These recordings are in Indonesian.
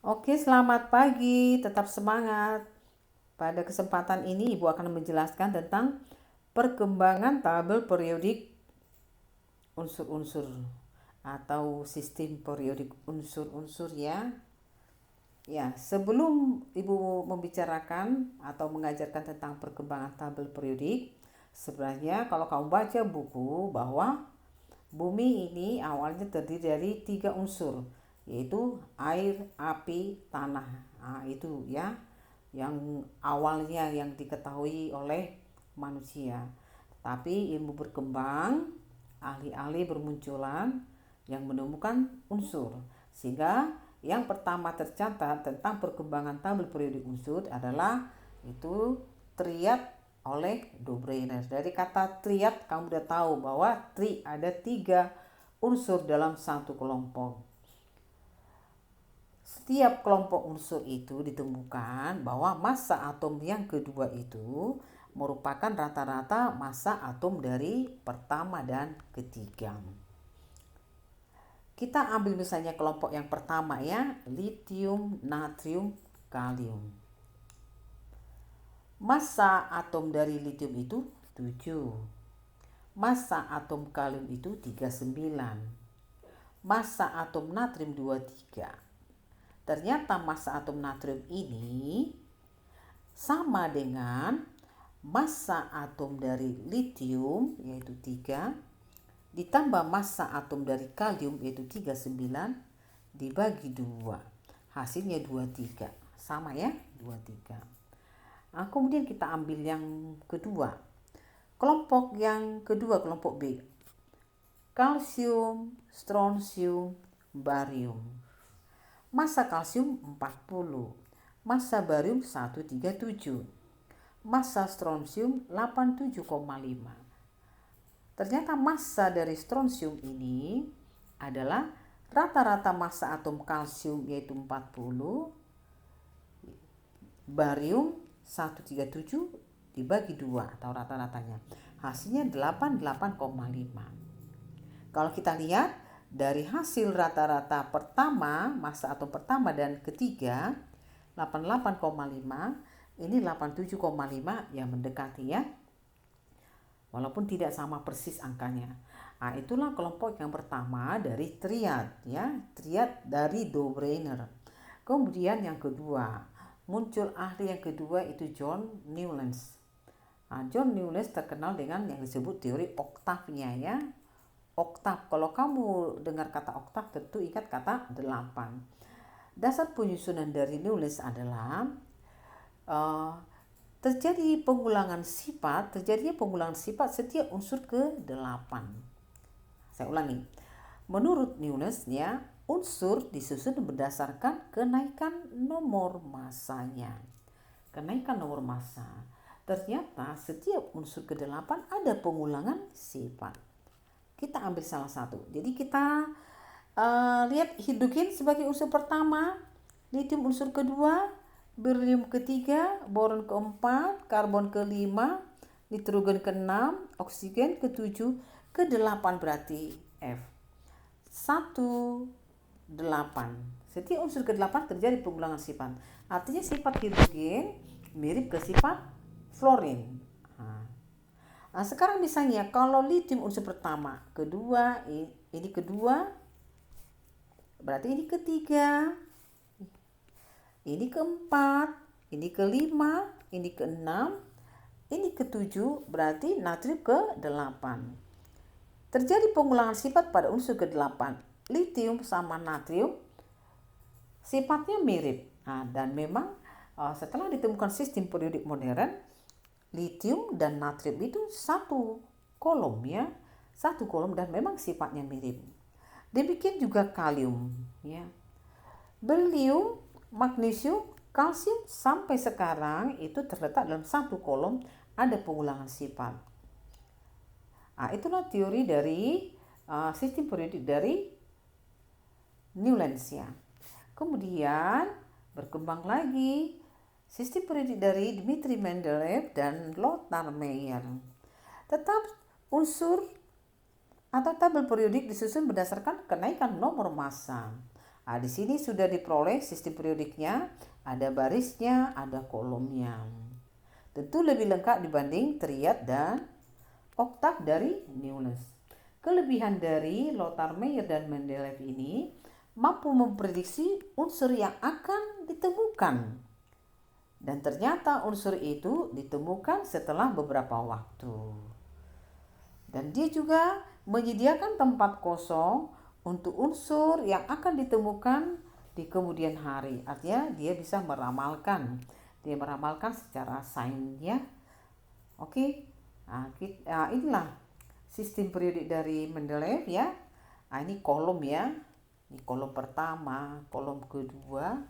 Oke, selamat pagi, tetap semangat. Pada kesempatan ini Ibu akan menjelaskan tentang perkembangan tabel periodik unsur-unsur atau sistem periodik unsur-unsur ya. Ya, sebelum Ibu membicarakan atau mengajarkan tentang perkembangan tabel periodik, sebenarnya kalau kamu baca buku bahwa bumi ini awalnya terdiri dari 3 unsur, yaitu air, api, tanah. Nah, itu ya yang awalnya yang diketahui oleh manusia. Tapi ilmu berkembang, ahli-ahli bermunculan yang menemukan unsur. Sehingga yang pertama tercatat tentang perkembangan tabel periodik unsur adalah itu triad oleh Dobreiner. Dari kata triad kamu udah tahu bahwa ada 3 unsur dalam satu kelompok. Setiap kelompok unsur itu ditemukan bahwa massa atom yang kedua itu merupakan rata-rata massa atom dari pertama dan ketiga. Kita ambil misalnya kelompok yang pertama ya, lithium, natrium, kalium. Massa atom dari lithium itu 7. Massa atom kalium itu 39. Massa atom natrium 23. Ternyata massa atom natrium ini sama dengan massa atom dari lithium yaitu 3 ditambah massa atom dari kalium yaitu 39 dibagi 2. Hasilnya 23. Sama ya, 23. Nah, kemudian kita ambil yang kedua. Kelompok yang kedua, kelompok B. Kalsium, strontium, barium. Massa kalsium 40, massa barium 137, massa strontium 87,5. Ternyata massa dari strontium ini adalah rata-rata massa atom kalsium yaitu 40, barium 137 dibagi 2 atau rata-ratanya. Hasilnya 88,5. Kalau kita lihat dari hasil rata-rata pertama, massa atom pertama dan ketiga 88,5, ini 87,5 yang mendekati ya. Walaupun tidak sama persis angkanya. Nah, itulah kelompok yang pertama dari triad ya, triad dari Dobreiner. Kemudian yang kedua, muncul ahli yang kedua itu John Newlands. Nah, John Newlands terkenal dengan yang disebut teori oktavnya ya. Oktav, kalau kamu dengar kata oktav tentu ingat kata 8. Dasar penyusunan dari Newlands adalah terjadinya pengulangan sifat setiap unsur ke-8. Saya ulangi. Menurut Newlands ya, unsur disusun berdasarkan kenaikan nomor massanya. Kenaikan nomor massa. Ternyata setiap unsur ke-8 ada pengulangan sifat. Kita ambil salah satu. Jadi kita lihat hidrogen sebagai unsur pertama, lithium unsur kedua, berium ketiga, boron keempat, karbon kelima, nitrogen keenam, oksigen ketujuh, ke-8 berarti F. 1, 8. Setiap unsur ke-8 terjadi pengulangan sifat. Artinya sifat hidrogen mirip ke sifat fluorin. Nah, sekarang misalnya kalau lithium unsur pertama, kedua, ini kedua, berarti ini ketiga, ini keempat, ini kelima, ini keenam, ini ketujuh, berarti natrium ke-8. Terjadi pengulangan sifat pada unsur ke-8. Lithium sama natrium sifatnya mirip. Nah, dan memang setelah ditemukan sistem periodik modern, lithium dan natrium itu satu kolom ya, satu kolom dan memang sifatnya mirip. Demikian juga kalium ya. Berlium, magnesium, kalsium sampai sekarang itu terletak dalam satu kolom, ada pengulangan sifat. Nah, itulah teori dari sistem periodik dari Newlands ya. Kemudian berkembang lagi sistem periodik dari Dmitri Mendeleev dan Lothar Meyer. Tetap unsur atau tabel periodik disusun berdasarkan kenaikan nomor massa. Di sini sudah diperoleh sistem periodiknya, ada barisnya, ada kolomnya. Tentu lebih lengkap dibanding triad dan oktav dari Newlands. Kelebihan dari Lothar Meyer dan Mendeleev ini mampu memprediksi unsur yang akan ditemukan. Dan ternyata unsur itu ditemukan setelah beberapa waktu. Dan dia juga menyediakan tempat kosong untuk unsur yang akan ditemukan di kemudian hari. Artinya dia bisa meramalkan. Dia meramalkan secara sains ya. Oke. Inilah sistem periodik dari Mendeleev ya. Ini kolom ya. Ini kolom pertama, kolom kedua,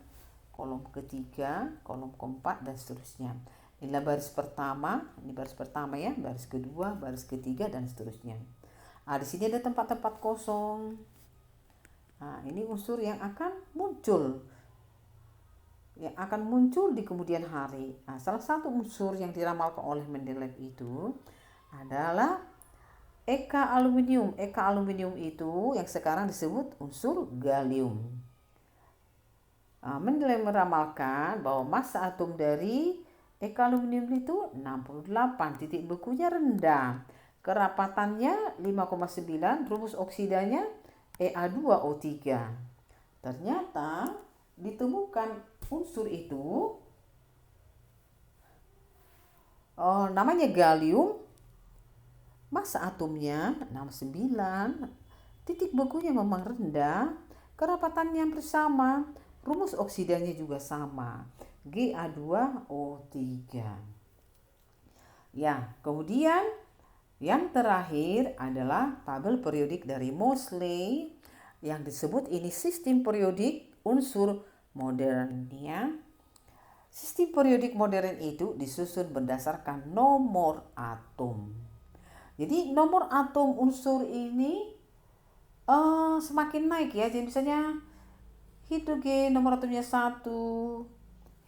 kolom ketiga, kolom keempat dan seterusnya. Inilah baris pertama, ini baris pertama ya, baris kedua, baris ketiga dan seterusnya. Di sini ada tempat-tempat kosong. Ini unsur yang akan muncul. Yang akan muncul di kemudian hari. Salah satu unsur yang diramalkan oleh Mendeleev itu adalah Eka aluminium. Eka aluminium itu yang sekarang disebut unsur gallium. Mendeleev meramalkan bahwa massa atom dari Eka aluminium itu 68, titik bekunya rendah, kerapatannya 5,9, rumus oksidanya Ea2O3. Ternyata ditemukan unsur itu namanya gallium, massa atomnya 69, titik bekunya memang rendah, kerapatannya hampir sama, rumus oksidanya juga sama, Ga2O3. Ya, kemudian yang terakhir adalah tabel periodik dari Moseley yang disebut ini sistem periodik unsur modern ya. Sistem periodik modern itu disusun berdasarkan nomor atom. Jadi nomor atom unsur ini semakin naik ya. Jadi misalnya hidrogen nomor atomnya 1,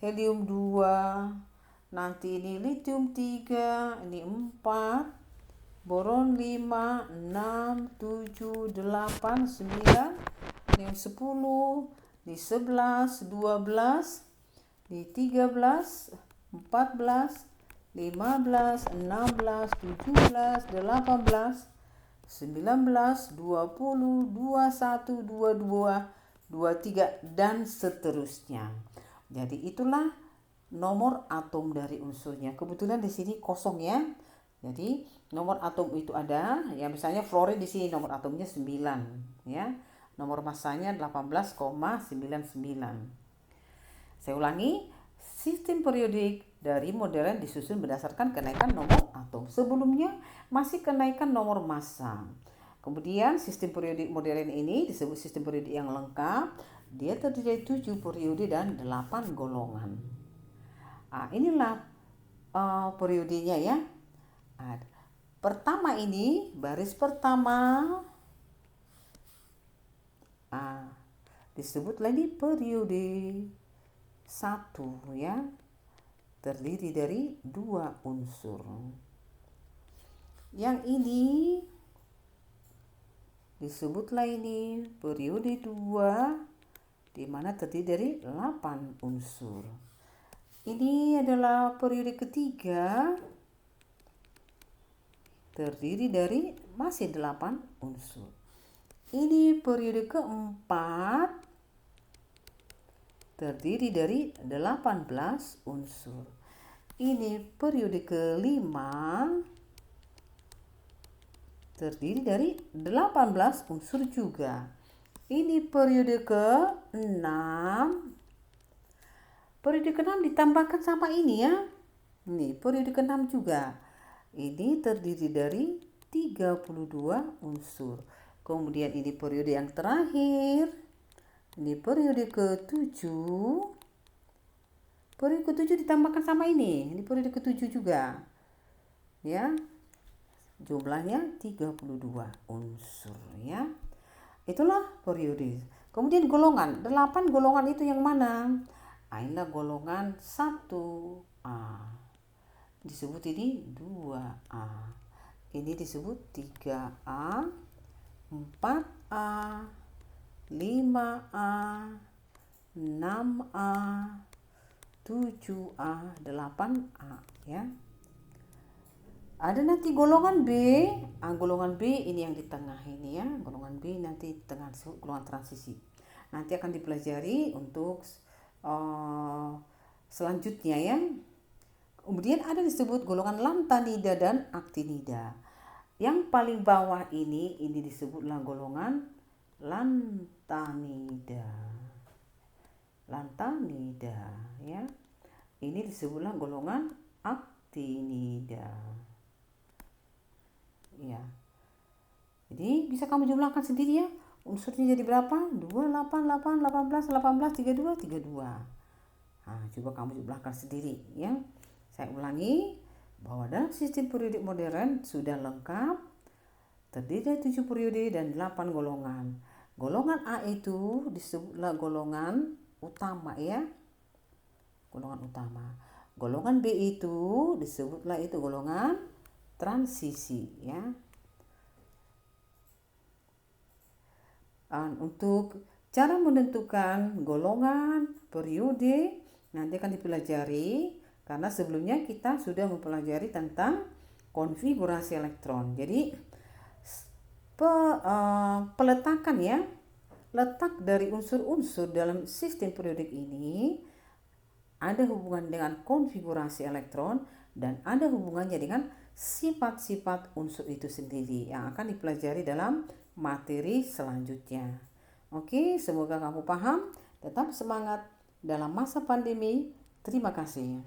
helium 2, nanti ini lithium 3, ini 4, boron 5, 6, 7, 8, 9, ini 10, ini 11, 12, ini 13, 14, 15, 16, 17, 18, 19, 20, 21, 22, 23 dan seterusnya. Jadi itulah nomor atom dari unsurnya. Kebetulan di sini kosong ya. Jadi nomor atom itu ada, ya misalnya fluorida di sini nomor atomnya 9 ya. Nomor massanya 18,99. Saya ulangi, sistem periodik dari modern disusun berdasarkan kenaikan nomor atom. Sebelumnya masih kenaikan nomor massa. Kemudian sistem periodik modern ini disebut sistem periodik yang lengkap. Dia terdiri dari 7 periode dan 8 golongan. Inilah periodenya ya. Pertama ini baris pertama disebut lagi periode 1 ya, terdiri dari 2 unsur. Yang ini disebutlah ini periode 2 di mana terdiri dari 8 unsur. Ini adalah periode ketiga, terdiri dari masih 8 unsur. Ini periode keempat, terdiri dari 18 unsur. Ini periode kelima, terdiri dari 18 unsur juga. Ini periode ke-6. Periode ke-6 ditambahkan sama ini ya. Ini periode ke-6 juga. Ini terdiri dari 32 unsur. Kemudian ini periode yang terakhir. Ini periode ke-7. Periode ke-7 ditambahkan sama ini. Ini periode ke-7 juga. Ya. Jumlahnya 32 unsur ya. Itulah periode. Kemudian golongan. 8 golongan itu yang mana? Inilah golongan 1A. Disebut ini 2A. Ini disebut 3A, 4A, 5A, 6A, 7A, 8A ya. Ada nanti golongan B. Golongan B ini yang di tengah ini ya. Golongan B nanti tengah disebut golongan transisi. Nanti akan dipelajari untuk selanjutnya ya. Kemudian ada disebut golongan lantanida dan aktinida. Yang paling bawah ini disebutlah golongan lantanida. Lantanida ya. Ini disebutlah golongan aktinida. Ya. Jadi bisa kamu jumlahkan sendiri ya. Unsurnya jadi berapa? 2, 8, 8, 18, 18, 32, 32. Nah, coba kamu jumlahkan sendiri ya. Saya ulangi bahwa dalam sistem periodik modern sudah lengkap terdiri dari 7 periode dan 8 golongan. Golongan A itu disebutlah golongan utama ya. Golongan utama. Golongan B itu disebutlah itu golongan transisi ya. Untuk cara menentukan golongan periode nanti akan dipelajari karena sebelumnya kita sudah mempelajari tentang konfigurasi elektron. Jadi peletakan ya, letak dari unsur-unsur dalam sistem periodik ini ada hubungan dengan konfigurasi elektron dan ada hubungannya dengan sifat-sifat unsur itu sendiri yang akan dipelajari dalam materi selanjutnya. Oke, semoga kamu paham. Tetap semangat dalam masa pandemi. Terima kasih.